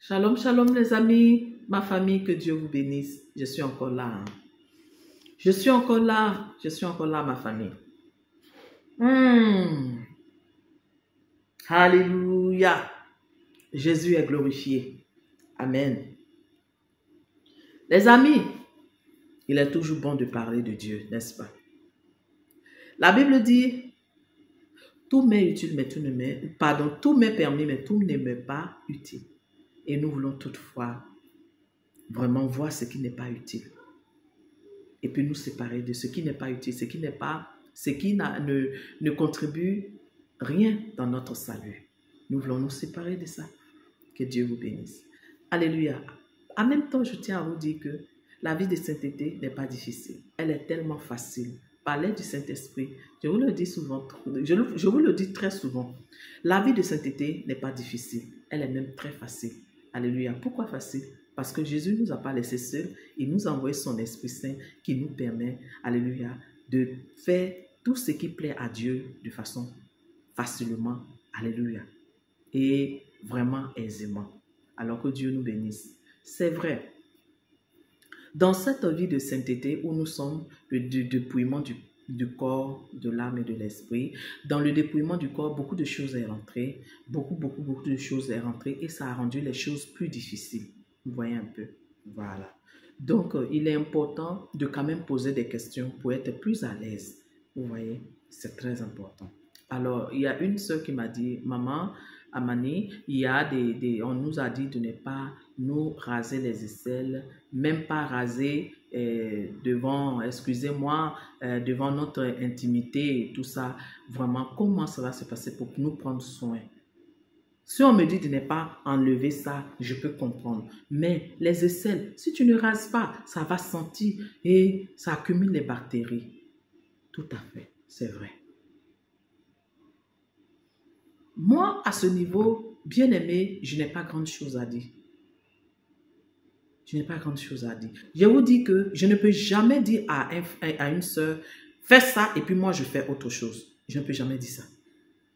Shalom, shalom les amis, ma famille, que Dieu vous bénisse. Je suis encore là. Hein. Je suis encore là ma famille. Alléluia. Jésus est glorifié. Amen. Les amis, il est toujours bon de parler de Dieu, n'est-ce pas? La Bible dit, tout m'est utile, mais tout m'est permis, mais tout ne m'est pas utile. Et nous voulons toutefois vraiment voir ce qui n'est pas utile. Et puis nous séparer de ce qui n'est pas utile, ce qui ne contribue rien dans notre salut. Nous voulons nous séparer de ça. Que Dieu vous bénisse. Alléluia. En même temps, je tiens à vous dire que la vie de sainteté n'est pas difficile. Elle est tellement facile. Par l'aide du Saint-Esprit, je vous le dis souvent, je vous le dis très souvent. La vie de sainteté n'est pas difficile. Elle est même très facile. Alléluia. Pourquoi facile? Parce que Jésus ne nous a pas laissés seuls. Il nous a envoyé son Esprit Saint qui nous permet, alléluia, de faire tout ce qui plaît à Dieu de façon facilement. Alléluia. Et vraiment aisément. Alors que Dieu nous bénisse. C'est vrai. Dans cette vie de sainteté où nous sommes, le dépouillement du corps, de l'âme et de l'esprit, dans le dépouillement du corps, beaucoup de choses est rentré, beaucoup de choses est rentré et ça a rendu les choses plus difficiles. Vous voyez un peu, voilà. Donc, il est important de quand même poser des questions pour être plus à l'aise. Vous voyez, c'est très important. Alors, il y a une sœur qui m'a dit, maman, Amani, on nous a dit de ne pas nous raser les aisselles, même pas raser devant, excusez-moi, devant notre intimité et tout ça. Vraiment, comment ça va se passer pour nous prendre soin? Si on me dit de ne pas enlever ça, je peux comprendre. Mais les aisselles, si tu ne rases pas, ça va sentir et ça accumule les bactéries. Tout à fait, c'est vrai. Moi, à ce niveau, bien aimé, je n'ai pas grande chose à dire. Je n'ai pas grande chose à dire. Je vous dis que je ne peux jamais dire à une sœur, fais ça et puis moi je fais autre chose. Je ne peux jamais dire ça.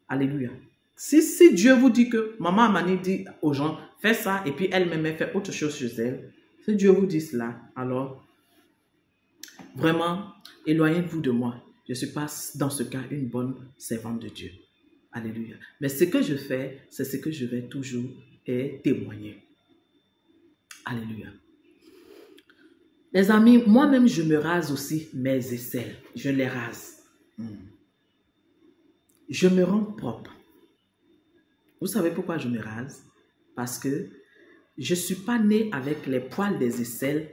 Alléluia. Si Dieu vous dit que maman Amani dit aux gens, fais ça et puis elle-même fait autre chose chez elle, si Dieu vous dit cela, alors vraiment, éloignez-vous de moi. Je ne suis pas dans ce cas une bonne servante de Dieu. Alléluia. Mais ce que je fais, c'est ce que je vais toujours témoigner. Alléluia. Les amis, moi-même, je me rase aussi mes aisselles. Je les rase. Je me rends propre. Vous savez pourquoi je me rase? Parce que je ne suis pas née avec les poils des aisselles.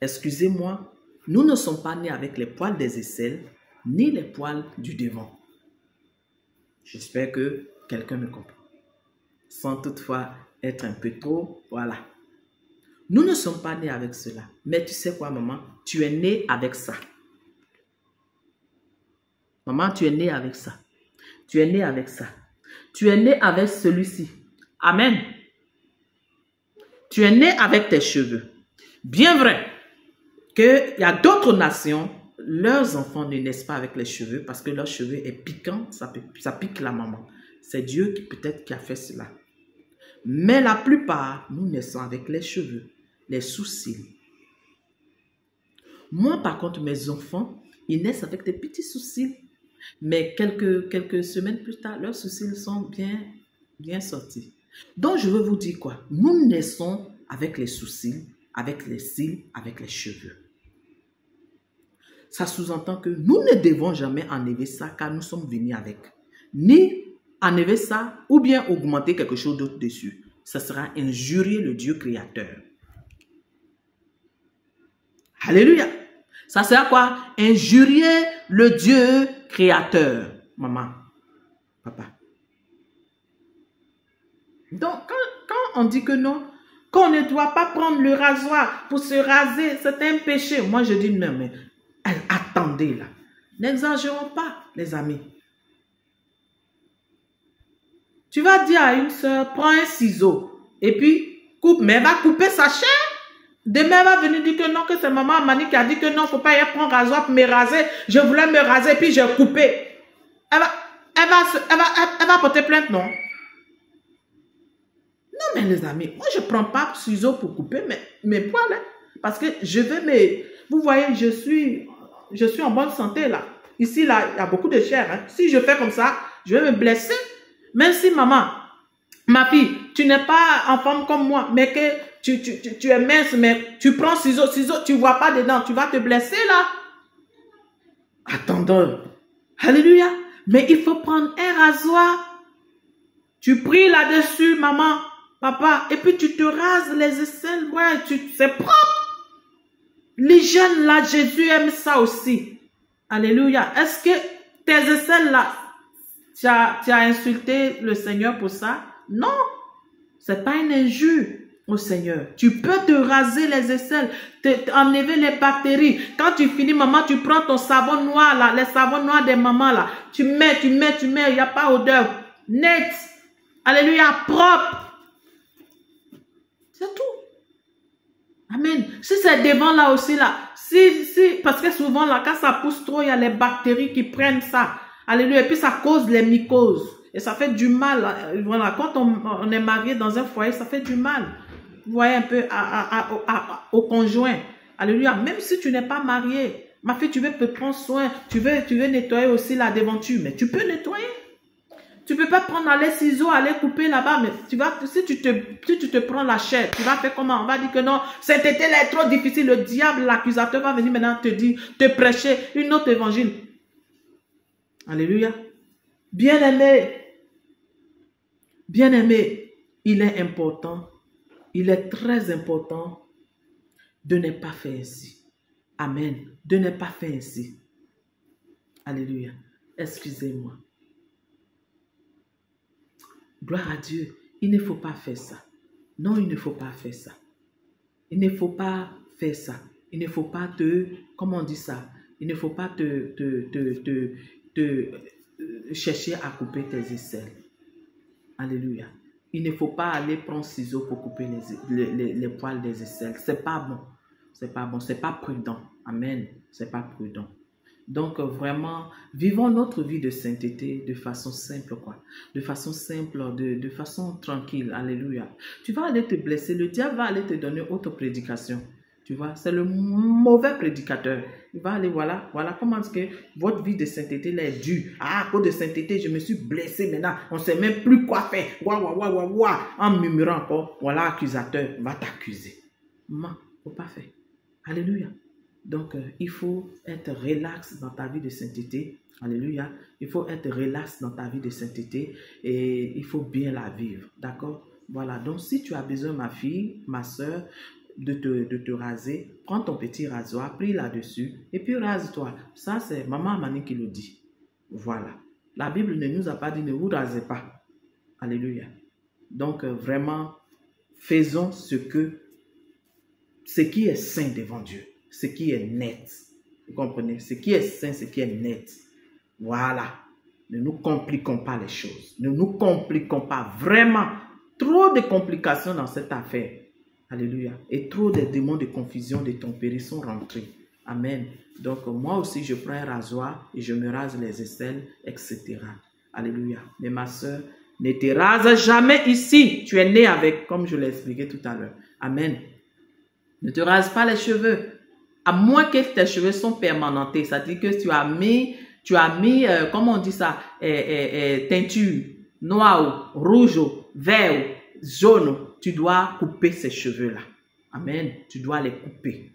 Excusez-moi, nous ne sommes pas nés avec les poils des aisselles, ni les poils du devant. J'espère que quelqu'un me comprend. Sans toutefois être un peu trop, voilà. Nous ne sommes pas nés avec cela. Mais tu sais quoi, maman? Tu es née avec ça. Maman, tu es née avec ça. Tu es née avec ça. Tu es née avec celui-ci. Amen. Tu es née avec tes cheveux. Bien vrai qu'il y a d'autres nations, leurs enfants ne naissent pas avec les cheveux parce que leurs cheveux est piquant, ça pique la maman. C'est Dieu qui peut-être qui a fait cela. Mais la plupart, nous naissons avec les cheveux, les sourcils. Moi, par contre, mes enfants, ils naissent avec des petits sourcils. Mais quelques semaines plus tard, leurs sourcils sont bien sortis. Donc, je veux vous dire quoi? Nous naissons avec les sourcils, avec les cils, avec les cheveux. Ça sous-entend que nous ne devons jamais enlever ça car nous sommes venus avec. Ni enlever ça ou bien augmenter quelque chose d'autre dessus. Ça sera injurier le Dieu créateur. Alléluia. Ça sert à quoi? Injurier le Dieu créateur. Maman, papa. Donc, quand on dit que non, qu'on ne doit pas prendre le rasoir pour se raser, c'est un péché. Moi, je dis non, mais attendez là. N'exagérons pas, les amis. Tu vas dire à une soeur, prends un ciseau et puis coupe, mais elle va couper sa chair. Demain, elle va venir dire que non, que c'est maman Amani qui a dit que non, il ne faut pas y prendre un rasoir pour me raser. Je voulais me raser, puis j'ai coupé. Elle va porter plainte, non? mais les amis, moi, je ne prends pas ciseaux pour couper mes poils. Hein, parce que je veux mes... Vous voyez, je suis en bonne santé, là. Ici, là, il y a beaucoup de chair. Hein. Si je fais comme ça, je vais me blesser. Même si, maman, ma fille, tu n'es pas en forme comme moi, mais que tu es mince, mais tu prends ciseaux, tu ne vois pas dedans, tu vas te blesser, là. Attendons. Alléluia. Mais il faut prendre un rasoir. Tu pries là-dessus, maman, papa, et puis tu te rases les aisselles. Ouais, c'est propre. L'hygiène là, Jésus aime ça aussi. Alléluia. Est-ce que tes aisselles là, tu as insulté le Seigneur pour ça? Non. C'est pas une injure au Seigneur. Tu peux te raser les aisselles, enlever les bactéries. Quand tu finis, maman, tu prends ton savon noir là, les savons noirs des mamans là. Tu mets, il n'y a pas odeur. Net. Alléluia, propre. C'est tout. Amen. Si c'est devant là aussi là, parce que souvent là, quand ça pousse trop, il y a les bactéries qui prennent ça. Alléluia. Et puis ça cause les mycoses. Et ça fait du mal. Voilà. Quand on est marié dans un foyer, ça fait du mal. Vous voyez un peu au conjoint. Alléluia. Même si tu n'es pas marié, ma fille, tu veux te prendre soin. Tu veux nettoyer aussi la devanture. Mais tu peux nettoyer. Tu peux pas prendre les ciseaux, aller couper là-bas, mais si tu te prends la chair, tu vas faire comment? On va dire que non, cet été là est trop difficile. Le diable, l'accusateur va venir maintenant te prêcher une autre évangile. Alléluia. Bien-aimé, il est important, il est très important de ne pas faire ainsi. Amen. De ne pas faire ainsi. Alléluia. Excusez-moi. Gloire à Dieu. Il ne faut pas faire ça. Non, il ne faut pas faire ça. Il ne faut pas faire ça. Il ne faut pas comment on dit ça? Il ne faut pas chercher à couper tes aisselles. Alléluia. Il ne faut pas aller prendre ciseaux pour couper les poils des aisselles. C'est pas bon. C'est pas bon. C'est pas prudent. Amen. C'est pas prudent. Donc, vraiment, vivons notre vie de sainteté de façon simple, quoi. De façon simple, de façon tranquille. Alléluia. Tu vas aller te blesser. Le diable va aller te donner autre prédication. Tu vois, c'est le mauvais prédicateur. Il va aller, voilà comment est-ce que votre vie de sainteté là est due. Ah, à cause de sainteté, je me suis blessé maintenant. On ne sait même plus quoi faire. En murmurant encore, voilà, accusateur va t'accuser. Non, il ne faut pas faire. Alléluia. Donc, il faut être relax dans ta vie de sainteté. Alléluia. Il faut être relax dans ta vie de sainteté et il faut bien la vivre. D'accord? Voilà. Donc, si tu as besoin, ma fille, ma soeur, de te raser, prends ton petit rasoir, plie là-dessus et puis rase-toi. Ça, c'est Maman Amani qui le dit. Voilà. La Bible ne nous a pas dit ne vous rasez pas. Alléluia. Donc, vraiment, faisons ce qui est saint devant Dieu. Ce qui est net. Vous comprenez? Ce qui est saint, ce qui est net. Voilà. Ne nous compliquons pas les choses. Ne nous compliquons pas. Vraiment. Trop de complications dans cette affaire. Alléluia. Et trop de démons de confusion de ton péri sont rentrés. Amen. Donc, moi aussi, je prends un rasoir et je me rase les aisselles, etc. Alléluia. Mais ma soeur, ne te rase jamais ici. Tu es né avec, comme je l'ai expliqué tout à l'heure. Amen. Ne te rase pas les cheveux. À moins que tes cheveux sont permanentés. C'est-à-dire que tu as mis, comment on dit ça, teinture, noir, rouge, vert, jaune. Tu dois couper ces cheveux-là. Amen. Tu dois les couper.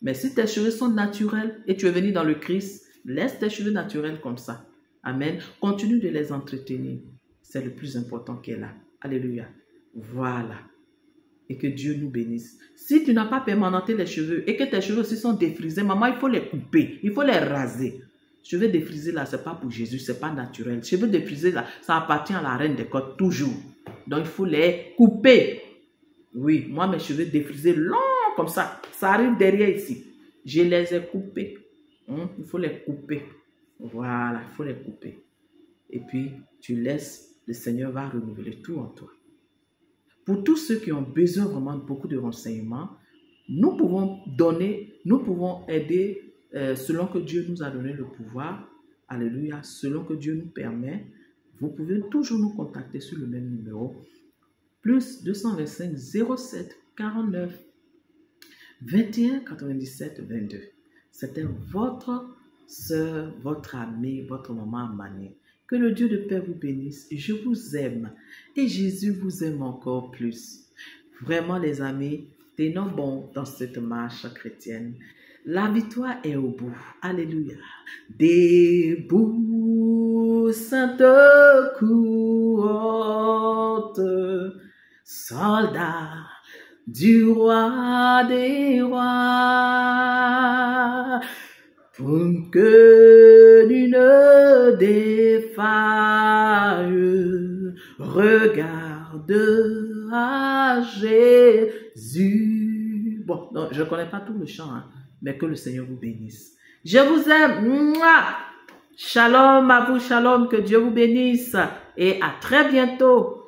Mais si tes cheveux sont naturels et tu es venu dans le Christ, laisse tes cheveux naturels comme ça. Amen. Continue de les entretenir. C'est le plus important qui est là. Alléluia. Voilà. Et que Dieu nous bénisse. Si tu n'as pas permanenté les cheveux et que tes cheveux aussi sont défrisés, maman, il faut les couper. Il faut les raser. Cheveux défrisés là, ce n'est pas pour Jésus, ce n'est pas naturel. Cheveux défrisés là, ça appartient à la reine des côtes, toujours. Donc, il faut les couper. Oui, moi, mes cheveux défrisés longs comme ça, ça arrive derrière ici. Je les ai coupés. Il faut les couper. Voilà, il faut les couper. Et puis, tu laisses, le Seigneur va renouveler tout en toi. Pour tous ceux qui ont besoin vraiment de beaucoup de renseignements, nous pouvons aider selon que Dieu nous a donné le pouvoir. Alléluia, selon que Dieu nous permet. Vous pouvez toujours nous contacter sur le même numéro plus 225 07 49 21 97 22. C'était votre soeur, votre amie, votre maman Mané. Que le Dieu de paix vous bénisse. Je vous aime et Jésus vous aime encore plus. Vraiment les amis, tenons bon dans cette marche chrétienne. La victoire est au bout. Alléluia. Debout, sainte cohorte, soldats du roi des rois, pour que nul ne défaille, regarde à Jésus. Bon, non, je ne connais pas tout le chant, hein, mais que le Seigneur vous bénisse. Je vous aime. Mouah! Shalom à vous, shalom, que Dieu vous bénisse et à très bientôt.